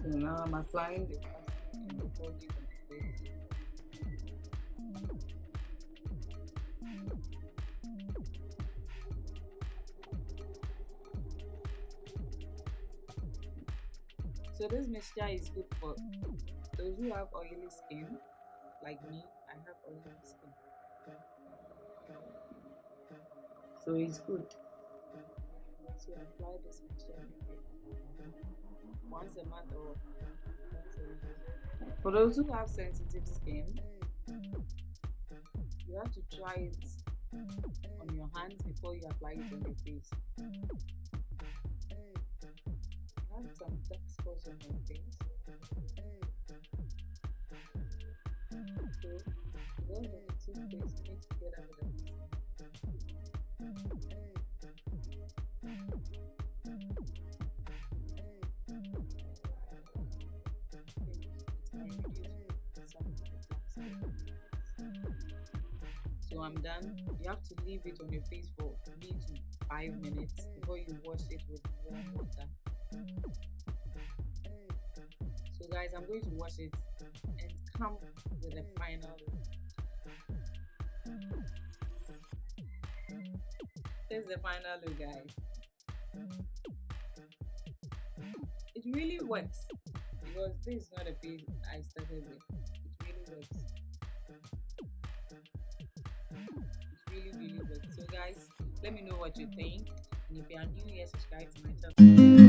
So now I'm applying the Vaseline in the body of the face. So this mixture is good for those who have oily skin, like me. I have oily skin, so it's good. So apply this mixture once a month or once a week. For those who have sensitive skin, you have to try it on your hands before you apply it on your face. I have some dark spots on my face, so because of the toothpaste, you need to get out of them. So I'm done. You have to leave it on your face for 3 to 5 minutes before you wash it with warm water. So guys, I'm going to wash it and come with a final look. This is the final look, guys. It really works because this is not a face I started with. It really works. It really works. So guys, let me know what you think, and if you are new here, subscribe to my channel.